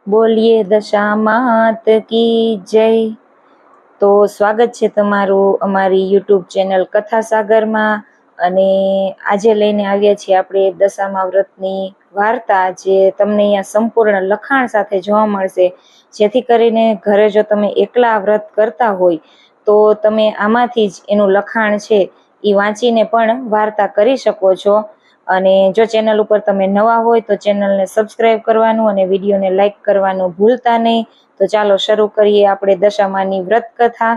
બોલીએ દશા માત કી જય। તો સ્વાગત છે તમારું અમારી યુટ્યુબ ચેનલ કથા સાગરમાં। અને આજે લઈને આવ્યા છીએ આપણે દશામા વ્રતની વાર્તા, જે તમને અહીંયા સંપૂર્ણ લખાણ સાથે જોવા મળશે, જેથી કરીને ઘરે જો તમે એકલા વ્રત કરતા હોય તો તમે આમાંથી જ એનું લખાણ છે એ વાંચીને પણ વાર્તા કરી શકો છો। અને જો ચેનલ ઉપર તમે નવા હોય તો ચેનલને સબસ્ક્રાઇબ કરવાનું અને વિડીયોને લાઈક કરવાનું ભૂલતા નહીં। તો ચાલો શરૂ કરીએ આપણે દશામાની વ્રત કથા।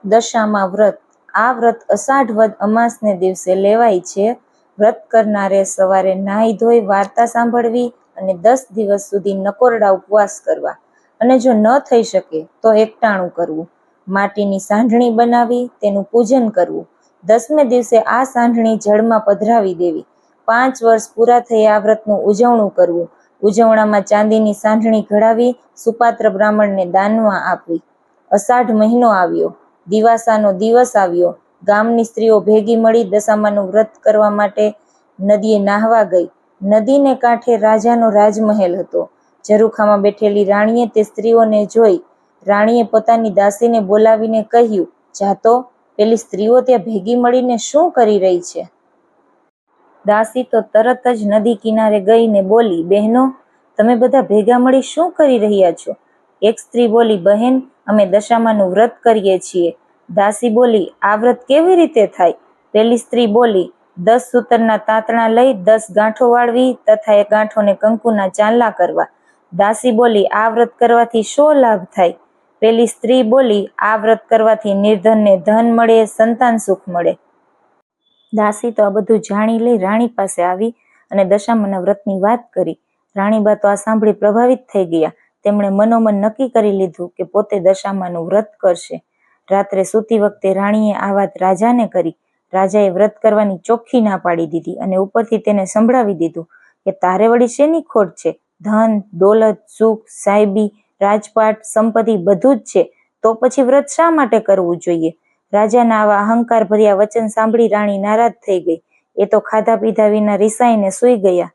દશામા વ્રત। આ વ્રત અષાઢ વદ અમાસને દિવસે લેવાય છે। વ્રત કરનારે સવારે નાહી ધોઈ વાર્તા સાંભળવી અને 10 દિવસ સુધી નકોરડા ઉપવાસ કરવા, અને જો ન થઈ શકે તો એકટાણું કરવું। માટીની સાંઢણી બનાવી તેનું પૂજન કરવું। 10મે દિવસે આ સાંઢણી જળમાં પધરાવી દેવી। 5 વર્ષ પૂરા થઈ આ વ્રતનું ઉજવણું કરવું। ઉજવણામાં ચાંદીની સાંઢણી ઘડાવી સુપાત્ર બ્રાહ્મણને દાનમાં આપવી। અષાઢ મહિનો આવ્યો, દિવાસાનો દિવસ આવ્યો। ગામની સ્ત્રીઓ ભેગી મળી દશામાનું વ્રત કરવા માટે નદીએ નાહવા ગઈ। નદીને કાંઠે રાજાનો રાજમહેલ હતો। ઝરૂખામાં બેઠેલી રાણીએ તે સ્ત્રીઓને જોઈ રાણીએ પોતાની દાસીને બોલાવીને કહ્યું, જાતો, પેલી સ્ત્રીઓ ત્યાં ભેગી મળીને શું કરી રહી છે? દાસી તો તરત જ નદી કિનારે ગઈને બોલી, બહેનો, તમે બધા ભેગા મળી શું કરી રહ્યા છો? એક સ્ત્રી બોલી, બહેન, અમે દશામાનું વ્રત કરીએ છીએ। દાસી બોલી, આ વ્રત કેવી રીતે થાય? પેલી સ્ત્રી બોલી, 10 સૂતરના તાંતણા લઈ 10 ગાંઠો વાળવી તથા એ ગાંઠોને કંકુના ચાંદલા કરવા। દાસી બોલી, આ વ્રત કરવાથી શો લાભ થાય? પેલી સ્ત્રી બોલી, આ વ્રત કરવાથી નિર્ધનને ધન મળે, સંતાન સુખ મળે। દાસી તો આ બધું જાણી લઈ રાણી પાસે આવી અને દશામાના વ્રતની વાત કરી। રાણીબા તો આ સાંભળી પ્રભાવિત થઈ ગયા। તેમણે મનોમન નક્કી કરી લીધું કે પોતે દશામાનું વ્રત કરશે। રાત્રે સૂતી વખતે રાણીએ આ વાત રાજાને કરી। રાજાએ વ્રત કરવાની ચોખ્ખી ના પાડી દીધી અને ઉપરથી તેને સંભળાવી દીધું કે તારે વળી શેની ખોટ છે? ધન, દોલત, સુખ, સાહેબી, રાજપાટ, સંપત્તિ બધું જ છે, તો પછી વ્રત શા માટે કરવું જોઈએ? રાજાના આવા અહંકાર ભર્યા વચન સાંભળી રાણી નારાજ થઈ ગઈ। એ તો ખાધા પીધા વિના રિસાઈને સૂઈ ગયા।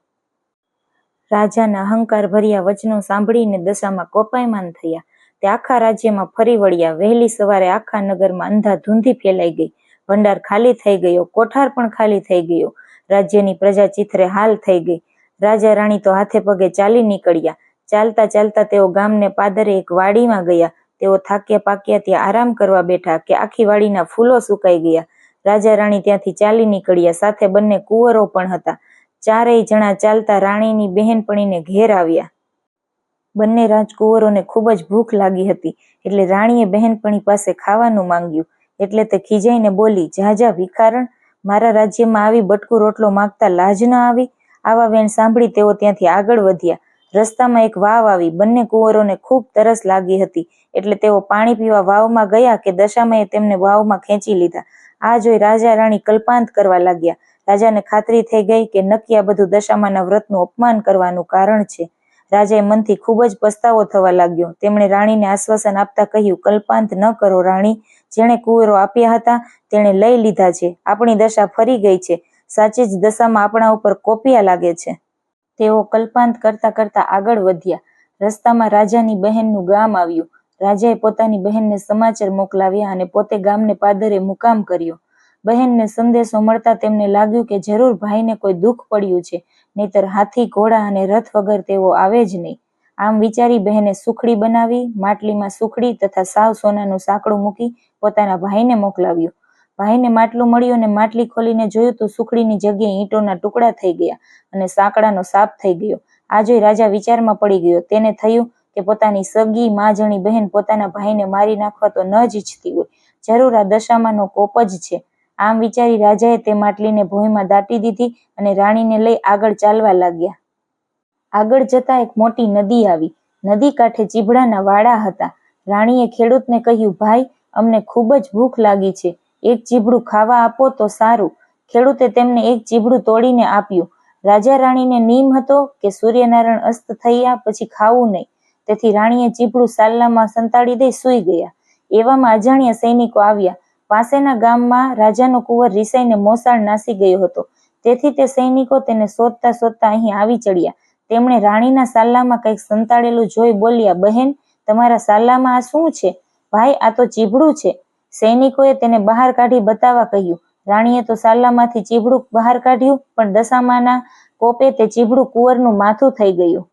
રાજાના અહંકાર ભર્યા વચનો સાંભળીને દશામાં કોપાયમાન થયા। તે આખા રાજ્યમાં ફરી વળ્યા। વહેલી સવારે આખા નગરમાં અંધાધૂંધી ફેલાઈ ગઈ। ભંડાર ખાલી થઈ ગયો, કોઠાર પણ ખાલી થઈ ગયો। રાજ્યની પ્રજા ચીથરે હાલ થઈ ગઈ। રાજા રાણી તો હાથે પગે ચાલી નીકળ્યા। ચાલતા ચાલતા તેઓ ગામને પાદરે એક વાડીમાં ગયા। તેઓ થાક્યા પાક્યા ત્યાં આરામ કરવા બેઠા કે આખી વાડીના ફૂલો સુકાઈ ગયા। રાજા રાણી ત્યાંથી ચાલી નીકળ્યા, સાથે બંને કુંવરો પણ હતા। ચારેય જણા ચાલતા રાણીની બહેનપણીને ઘેર આવ્યા। બંને રાજકુંવરોને ખૂબ જ ભૂખ લાગી હતી, એટલે રાણીએ બહેનપણી પાસે ખાવાનું માંગ્યું। એટલે તે ખીજાઈને બોલી, જા જા ભિખારણ, મારા રાજ્યમાં આવી બટકું રોટલો માંગતા લાજ ન આવી? આવા વેણ સાંભળી તેઓ ત્યાંથી આગળ વધ્યા। રસ્તામાં એક વાવ આવી। બંને કુંવરોને ખૂબ તરસ લાગી હતી, એટલે તેઓ પાણી પીવા વાવમાં ગયા કે દશામાએ તેમને વાવમાં ખેંચી લીધા। આ જોઈ રાજા રાણી કલ્પાંત કરવા લાગ્યા। રાજાને ખાતરી થઈ ગઈ કે નક્કી આ બધું દશામાના વ્રતનું અપમાન કરવાનું કારણ છે। રાજાએ મનથી ખૂબ જ પસ્તાવો થવા લાગ્યો। તેમણે રાણીને આશ્વાસન આપતા કહ્યું, કલ્પાંત ન કરો રાણી, જેણે કુંવરો આપ્યા હતા તેણે લઈ લીધા છે। આપણી દશા ફરી ગઈ છે। સાચી જ દશામાં આપણા ઉપર કોપિયા લાગે છે। તેઓ કલ્પાંત કરતા કરતા આગળ વધ્યા। રસ્તામાં રાજાની બહેનનું ગામ આવ્યું। રાજાએ પોતાની બહેનને સમાચાર મોકલાવ્યા અને પોતે ગામને પાદરે મુકામ કર્યો। બહેનને સંદેશો મળતા તેમને લાગ્યું કે જરૂર ભાઈને કોઈ દુઃખ પડ્યું છે, નહીતર હાથી, ઘોડા અને રથ વગર તેઓ આવે જ નહીં। આમ વિચારી બહેને સુખડી બનાવી, માટલીમાં સુખડી તથા સાવ સોનાનું સાંકડું મૂકી પોતાના ભાઈને મોકલાવ્યું। ભાઈને માટલું મળ્યું અને માટલી ખોલીને જોયું તો સુખડીની જગ્યાએ ઈંટોના ટુકડા થઈ ગયા અને સાંકડાનો સાપ થઈ ગયો। આ જોઈ રાજા વિચારમાં પડી ગયો। તેને થયું કે પોતાની સગી માજણી બહેન પોતાના ભાઈને મારી નાખવા તો ન જ ઈચ્છતી હોય, જરૂર આ દશામાનો કોપ જ છે। આમ વિચારી રાજાએ તે માટલીને ભોંયમાં દાટી દીધી અને રાણીને લઈ આગળ ચાલવા લાગ્યા। આગળ જતા એક મોટી નદી આવી। નદી કાંઠે ચીભડાના વાડા હતા। રાણીએ ખેડૂતને કહ્યું, ભાઈ, અમને ખૂબ જ ભૂખ લાગી છે, એક ચીભડું ખાવા આપો તો સારું। ખેડૂતે તેમને એક ચીભડું તોડીને આપ્યું। રાજા રાણીને નિયમ હતો કે સૂર્યનારાયણ અસ્ત થયા પછી ખાવું નહીં, તેથી રાણીએ ચીભડું સાલ્લામાં સંતાડી દઈ સૂઈ ગયા। એવામાં અજાણ્યા સૈનિકો આવ્યા। પાસેના ગામમાં રાજાનો કુંવર રિસાઈને મોસાળ નાસી ગયો હતો, તેથી તે સૈનિકો તેને શોધતા શોધતા અહીં આવી ચડ્યા। તેમણે રાણીના સાલ્લામાં કંઈક સંતાડેલું જોઈ બોલ્યા, બહેન, તમારા સાલ્લામાં આ શું છે? ભાઈ, આ તો ચીભડું છે. સૈનિકોએ તેને બહાર કાઢી બતાવવા કહ્યું. રાણીએ તો સાલ્લામાંથી ચીભડું બહાર કાઢ્યું, પણ દશામાના કોપે તે ચીભડું કુંવરનું માથું થઈ ગયું.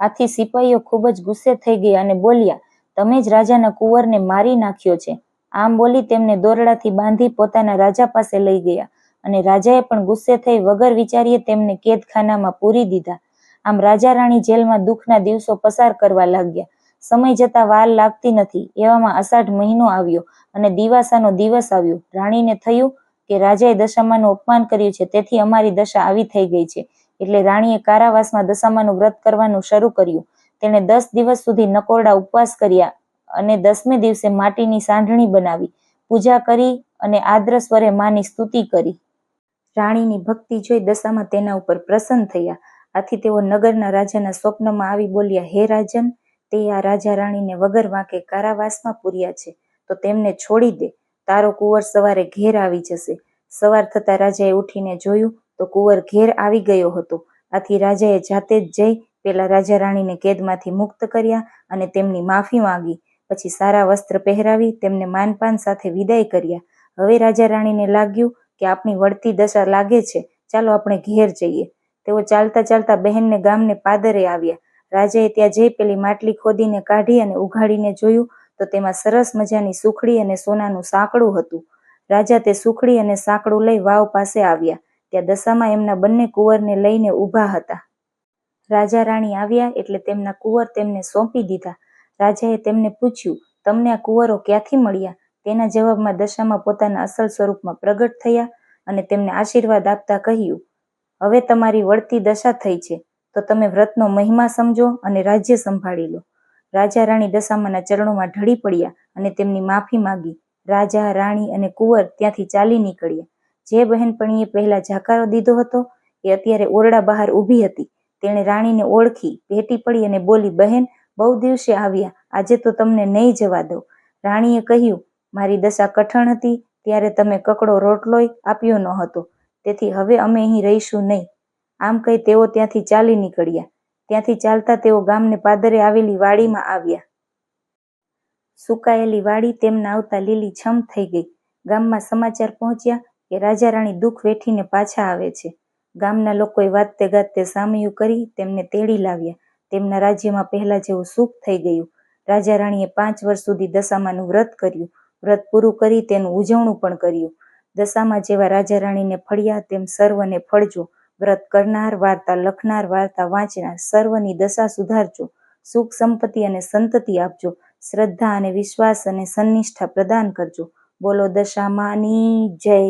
આથી સિપાહીઓ ખૂબ જ ગુસ્સે થઈ ગયા અને બોલ્યા, તમે જ રાજાના કુંવરને મારી નાખ્યો છે. આમ બોલી તેમને દોરડાથી બાંધી પોતાના રાજા પાસે લઈ ગયા અને રાજાએ પણ ગુસ્સે થઈ વગર વિચાર્યે તેમને કેદખાનામાં પૂરી દીધા. આમ રાજા રાણી જેલમાં દુઃખના દિવસો પસાર કરવા લાગ્યા. સમય જતાં વાર લાગતી નથી. એવામાં અષાઢ મહિનો આવ્યો અને દિવાસાનો દિવસ આવ્યો. રાણીને થયું કે રાજાએ દશામાનું અપમાન કર્યું છે, તેથી અમારી દશા આવી થઈ ગઈ છે. એટલે રાણીએ કારાવાસમાં દશામાનું વ્રત કરવાનું શરૂ કર્યું. તેણે 10 દિવસ સુધી નકોરડા ઉપવાસ કર્યા અને 10મે દિવસે માટીની સાંઢણી બનાવી, પૂજા કરી અને આદ્ર સ્વરે માની સ્તુતિ કરી. રાણીની ભક્તિ જોઈ દશામાં તેના ઉપર પ્રસન્ન થયા. આથી તેઓ નગરના રાજાના સ્વપ્નમાં આવી બોલ્યા, હે રાજન, તે આ રાજા રાણીને વગર વાંકે કારાવાસમાં પૂર્યા છે, તો તેમને છોડી દે. તારો કુંવર સવારે ઘેર આવી જશે. સવાર થતાં રાજાએ ઉઠીને જોયું તો કુંવર ઘેર આવી ગયો હતો. આથી રાજાએ જાતે જ જઈ પેલા રાજા રાણીને કેદમાંથી મુક્ત કર્યા અને તેમની માફી માંગી. પછી સારા વસ્ત્ર પહેરાવી તેમને માનપાન સાથે વિદાય કર્યા. હવે રાજા રાણીને લાગ્યું કે આપણી વળતી દશા લાગે છે, ચાલો આપણે ઘેર જઈએ. તેઓ ચાલતા ચાલતા બહેનને ગામને પાદરે આવ્યા. રાજાએ ત્યાં જઈ પેલી માટલી ખોદીને કાઢી અને ઉઘાડીને જોયું તો તેમાં સરસ મજાની સુખડી અને સોનાનું સાંકડું હતું. રાજા તે સુખડી અને સાંકડું લઈ વાવ પાસે આવ્યા. ત્યાં દશામાં એમના બંને કુંવરને લઈને ઊભા હતા. રાજા રાણી આવ્યા એટલે તેમના કુંવર તેમને સોંપી દીધા. રાજાએ તેમને પૂછ્યું, તમને આ કુંવરો ક્યાંથી મળ્યા? તેના જવાબમાં દશામાં પોતાના અસલ સ્વરૂપમાં પ્રગટ થયા અને તેમને આશીર્વાદ આપતા કહ્યું, હવે તમારી વળતી દશા થઈ છે, તો તમે વ્રતનો મહિમા સમજો અને રાજ્ય સંભાળી લો. રાજા રાણી દશામાના ચરણોમાં ઢળી પડ્યા અને તેમની માફી માંગી. રાજા, રાણી અને કુંવર ત્યાંથી ચાલી નીકળ્યા. જે બહેનપણીએ પહેલા જાકારો દીધો હતો એ અત્યારે ઓરડા બહાર ઊભી હતી. તેણે રાણીને ઓળખી, ભેટી પડી અને બોલી, બહેન, બહુ દિવસે આવ્યા, આજે તો તમને નહીં જવા દઉં. રાણીએ કહ્યું, મારી દશા કઠણ હતી ત્યારે તમે કકડો રોટલોય આપ્યો ન હતો, તેથી હવે અમે અહીં રહીશું નહીં. આમ કહી તેઓ ત્યાંથી ચાલી નીકળ્યા. ત્યાંથી ચાલતા તેઓ ગામને પાદરે આવેલી વાડીમાં આવ્યા. સુકાયેલી વાડી તેમના આવતા લીલી છમ થઈ ગઈ. ગામમાં સમાચાર પહોંચ્યા કે રાજા રાણી દુઃખ વેઠીને પાછા આવે છે. ગામના લોકોએ વાતે ગાતે સામયું કરી તેમને તેડી લાવ્યા. તેમના રાજ્યમાં પહેલા જેવું સુખ થઈ ગયું. રાજા રાણીએ 5 વર્ષ સુધી દશામાનું વ્રત કર્યું. વ્રત પૂરું કરી તેનું ઉજવણું પણ કર્યું. દશામાં જેવા રાજા રાણીને ફળ્યા તેમ સર્વને ફળજો. વ્રત કરનાર, વાર્તા લખનાર, વાર્તા વાંચનાર સર્વની દશા સુધારજો. સુખ સંપત્તિ અને સંતતિ આપજો. શ્રદ્ધા અને વિશ્વાસ અને સન્નિષ્ઠા પ્રદાન કરજો. બોલો દશામાની જય.